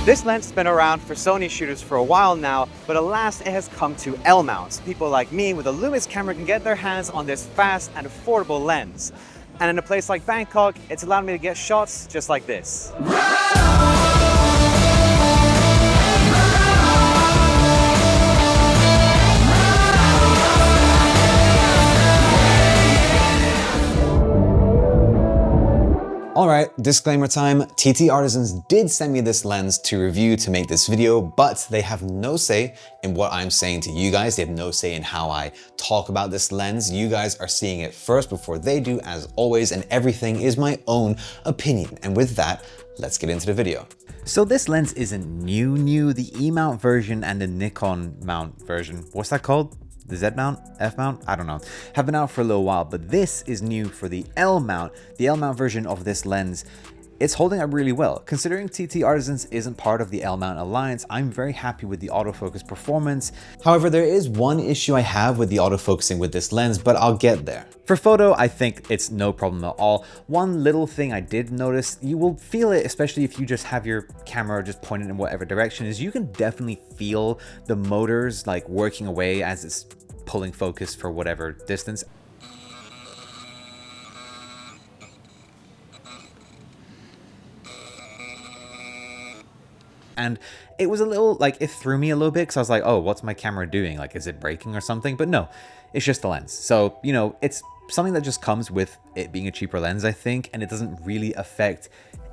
This lens has been around for Sony shooters for a while now, but alas, it has come to L mounts. People like me with a lumix camera can get their hands on this fast and affordable lens. And in a place like Bangkok, it's allowed me to get shots just like this. Alright, disclaimer time. TTArtisans did send me this lens to review to make this video, but they have no say in what I'm saying to you guys. They have no say in how I talk about this lens. You guys are seeing it first before they do, as always, and everything is my own opinion. And with that, let's get into the video. So this lens isn't new. The E mount version and the Nikon mount version, what's that called? The Z mount, F mount, I don't know, have been out for a little while, but this is new for the L mount. The L mount version of this lens, it's holding up really well. Considering TTArtisans isn't part of the L mount alliance, I'm very happy with the autofocus performance. However, there is one issue I have with the autofocusing with this lens, but I'll get there. For photo, I think it's no problem at all. One little thing I did notice, you will feel it, especially if you just have your camera just pointed in whatever direction, is you can definitely feel the motors like working away as it's pulling focus for whatever distance. And it was a little, like, it threw me a little bit because I was like, oh, what's my camera doing? Like, is it breaking or something? But no, it's just the lens. So, you know, it's something that just comes with it being a cheaper lens, I think, and it doesn't really affect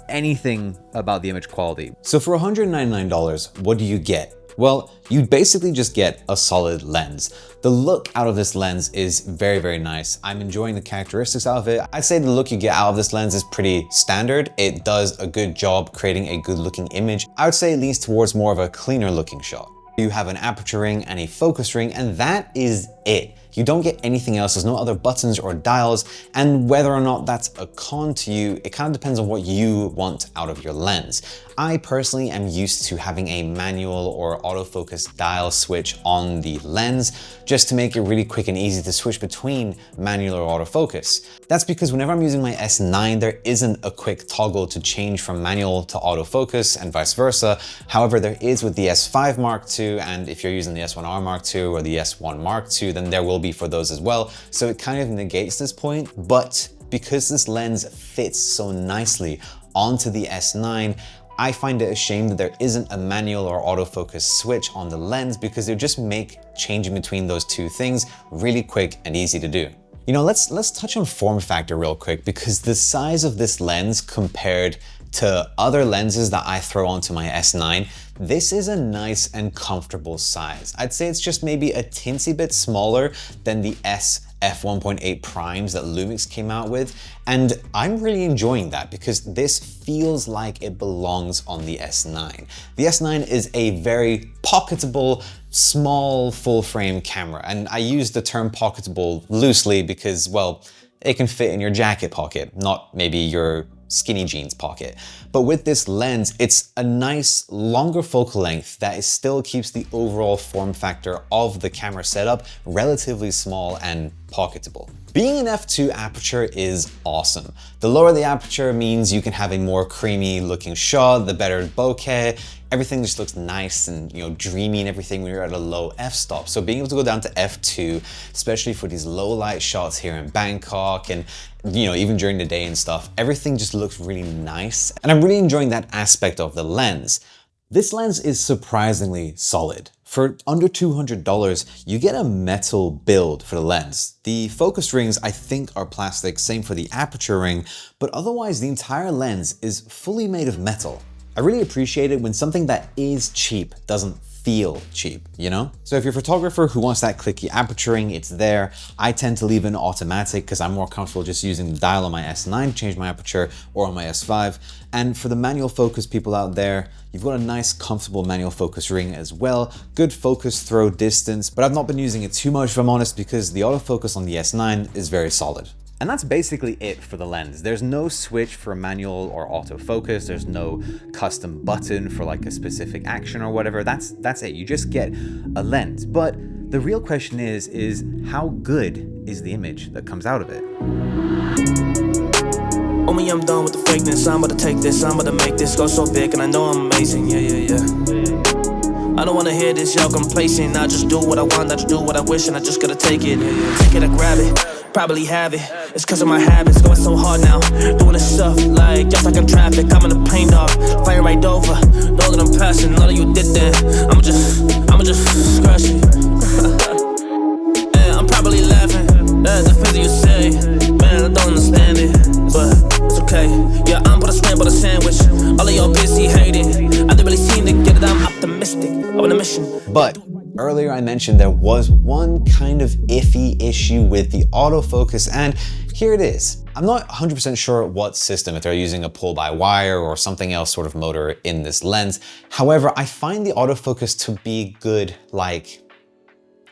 anything about the image quality. So for $199, what do you get? Well, you basically just get a solid lens. The look out of this lens is very, very nice. I'm enjoying the characteristics out of it. I'd say the look you get out of this lens is pretty standard. It does a good job creating a good looking image. I would say it leans towards more of a cleaner looking shot. You have an aperture ring and a focus ring, and that is it. You don't get anything else. There's no other buttons or dials, and whether or not that's a con to you, it kind of depends on what you want out of your lens. I personally am used to having a manual or autofocus dial switch on the lens just to make it really quick and easy to switch between manual or autofocus. That's because whenever I'm using my S9, there isn't a quick toggle to change from manual to autofocus and vice versa. However, there is with the S5 Mark II, and if you're using the S1R Mark II or the S1 Mark II, then there will be for those as well. So it kind of negates this point, but because this lens fits so nicely onto the S9, I find it a shame that there isn't a manual or autofocus switch on the lens, because it would just make changing between those two things really quick and easy to do. You know, let's touch on form factor real quick, because the size of this lens compared to other lenses that I throw onto my S9, this is a nice and comfortable size. I'd say it's just maybe a teensy bit smaller than the f1.8 primes that Lumix came out with, and I'm really enjoying that because this feels like it belongs on the S9. The S9 is a very pocketable, small full-frame camera, and I use the term pocketable loosely because, well, it can fit in your jacket pocket, not maybe your skinny jeans pocket. But with this lens, it's a nice longer focal length that still keeps the overall form factor of the camera setup relatively small and pocketable. Being an f2 aperture is awesome. The lower the aperture means you can have a more creamy looking shot, the better bokeh. Everything just looks nice and, you know, dreamy and everything when you're at a low f-stop. So being able to go down to f2, especially for these low light shots here in Bangkok and, you know, even during the day and stuff, everything just looks really nice. And I'm really enjoying that aspect of the lens. This lens is surprisingly solid. For under $200, you get a metal build for the lens. The focus rings, I think, are plastic, same for the aperture ring, but otherwise the entire lens is fully made of metal. I really appreciate it when something that is cheap doesn't feel cheap, you know? So if you're a photographer who wants that clicky aperturing, it's there. I tend to leave it in automatic because I'm more comfortable just using the dial on my S9 to change my aperture, or on my S5. And for the manual focus people out there, you've got a nice comfortable manual focus ring as well. Good focus throw distance, but I've not been using it too much if I'm honest, because the autofocus on the S9 is very solid. And that's basically it for the lens. There's no switch for manual or autofocus. There's no custom button for like a specific action or whatever. That's it. You just get a lens. But the real question is how good is the image that comes out of it? Only I'm done with the fakeness. I'm about to take this, I'm about to make this go so big, and I know I'm amazing. Yeah, yeah, yeah. I don't wanna hear this, y'all complacent. I just do what I want, I just do what I wish, and I just gotta take it. Take it, I grab it, probably have it. It's cause of my habits, going so hard now. Doing this stuff like, just like I'm traffic. I'm in the pain dog, flying right over. Know that I'm passing, none of you did that. I'ma just scratch it. Yeah, I'm probably laughing at the things that you say. Man, I don't understand it, but it's okay. Yeah, I'm but a scramble a sandwich. All of y'all busy hating. I didn't really seem to get it, I'm optimistic. I'm on a mission. But earlier I mentioned there was one kind of iffy issue with the autofocus, and here it is. I'm not 100% sure what system, if they're using a pull-by-wire or something else sort of motor in this lens. However, I find the autofocus to be good like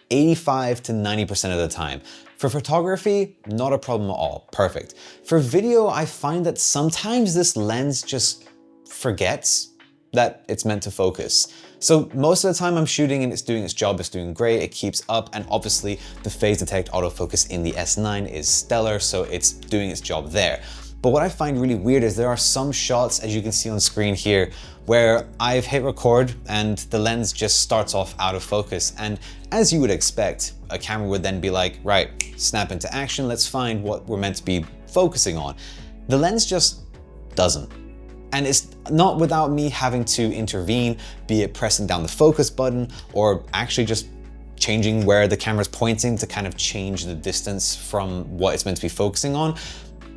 85 to 90% of the time. For photography, not a problem at all, perfect. For video, I find that sometimes this lens just forgets that it's meant to focus. So most of the time I'm shooting and it's doing its job, it's doing great, it keeps up, and obviously the phase detect autofocus in the S9 is stellar, so it's doing its job there. But what I find really weird is there are some shots, as you can see on screen here, where I've hit record and the lens just starts off out of focus. And as you would expect, a camera would then be like, right, snap into action, let's find what we're meant to be focusing on. The lens just doesn't. And it's not without me having to intervene, be it pressing down the focus button or actually just changing where the camera's pointing to kind of change the distance from what it's meant to be focusing on,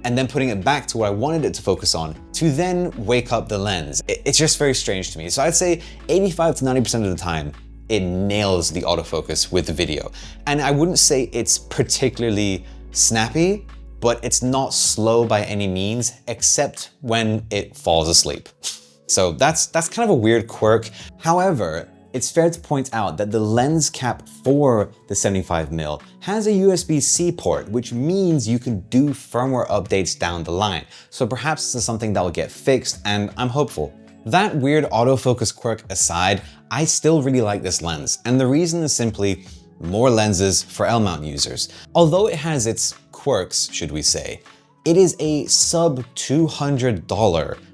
and then putting it back to what I wanted it to focus on to then wake up the lens. It's just very strange to me. So I'd say 85 to 90% of the time, it nails the autofocus with the video. And I wouldn't say it's particularly snappy, but it's not slow by any means, except when it falls asleep. So that's kind of a weird quirk. However, it's fair to point out that the lens cap for the 75mm has a USB-C port, which means you can do firmware updates down the line. So perhaps this is something that will get fixed, and I'm hopeful. That weird autofocus quirk aside, I still really like this lens, and the reason is simply more lenses for L-mount users. Although it has its quirks, should we say, it is a sub $200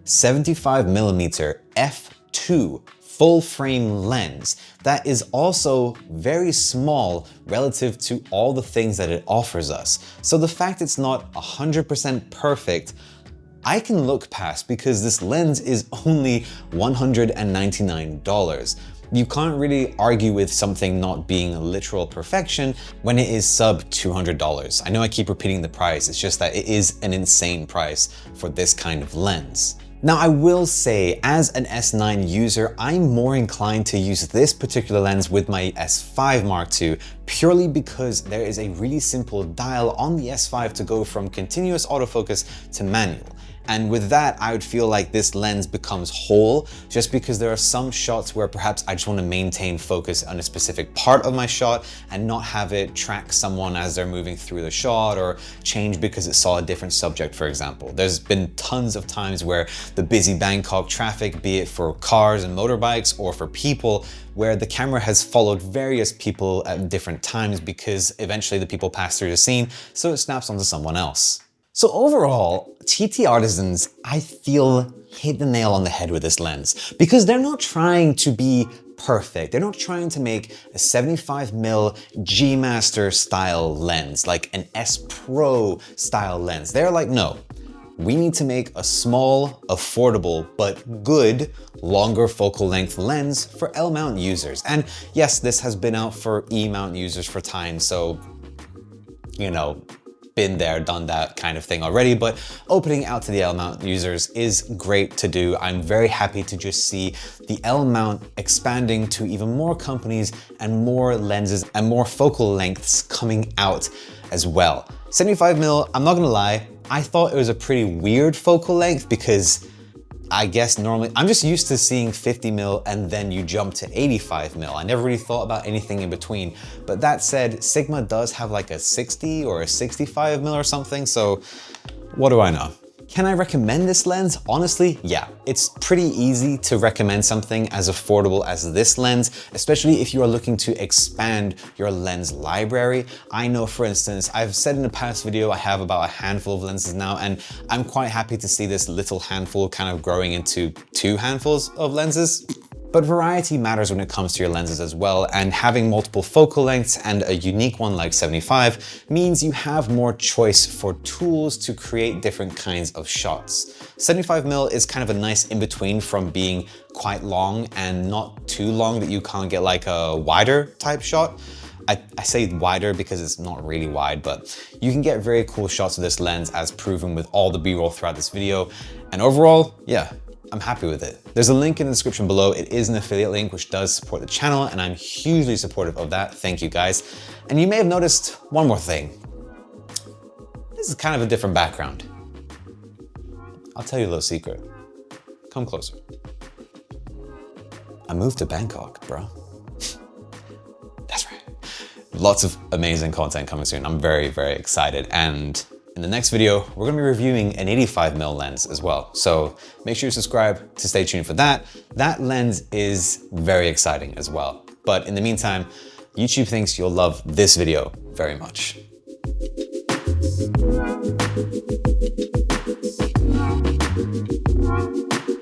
75mm f2 full frame lens that is also very small relative to all the things that it offers us. So the fact it's not 100% perfect, I can look past because this lens is only $199. You can't really argue with something not being a literal perfection when it is sub $200. I know I keep repeating the price, it's just that it is an insane price for this kind of lens. Now I will say, as an S9 user, I'm more inclined to use this particular lens with my S5 Mark II purely because there is a really simple dial on the S5 to go from continuous autofocus to manual. And with that, I would feel like this lens becomes whole, just because there are some shots where perhaps I just want to maintain focus on a specific part of my shot and not have it track someone as they're moving through the shot or change because it saw a different subject, for example. There's been tons of times where the busy Bangkok traffic, be it for cars and motorbikes or for people, where the camera has followed various people at different times because eventually the people pass through the scene, so it snaps onto someone else. So overall, TTArtisans, I feel, hit the nail on the head with this lens because they're not trying to be perfect. They're not trying to make a 75mm G Master style lens, like an S Pro style lens. They're like, no, we need to make a small, affordable, but good, longer focal length lens for L-mount users. And yes, this has been out for E-mount users for time, so, you know, been there, done that kind of thing already, but opening out to the L-mount users is great to do. I'm very happy to just see the L-mount expanding to even more companies and more lenses and more focal lengths coming out as well. 75mm, I'm not gonna lie, I thought it was a pretty weird focal length because I guess normally, I'm just used to seeing 50mm and then you jump to 85mm. I never really thought about anything in between. But that said, Sigma does have like a 60 or a 65mm or something, so what do I know? Can I recommend this lens? Honestly, yeah. It's pretty easy to recommend something as affordable as this lens, especially if you are looking to expand your lens library. I know, for instance, I've said in a past video, I have about a handful of lenses now, and I'm quite happy to see this little handful kind of growing into 2 handfuls of lenses. But variety matters when it comes to your lenses as well, and having multiple focal lengths and a unique one like 75 means you have more choice for tools to create different kinds of shots. 75mm is kind of a nice in-between from being quite long and not too long that you can't get like a wider type shot. I say wider because it's not really wide, but you can get very cool shots of this lens as proven with all the B-roll throughout this video. And overall, yeah, I'm happy with it. There's a link in the description below. It is an affiliate link which does support the channel, and I'm hugely supportive of that. Thank you guys. And you may have noticed one more thing. This is kind of a different background. I'll tell you a little secret. Come closer. I moved to Bangkok, bro. That's right. Lots of amazing content coming soon. I'm very, very excited. And in the next video, we're gonna be reviewing an 85mm lens as well. So make sure you subscribe to stay tuned for that. That lens is very exciting as well. But in the meantime, YouTube thinks you'll love this video very much.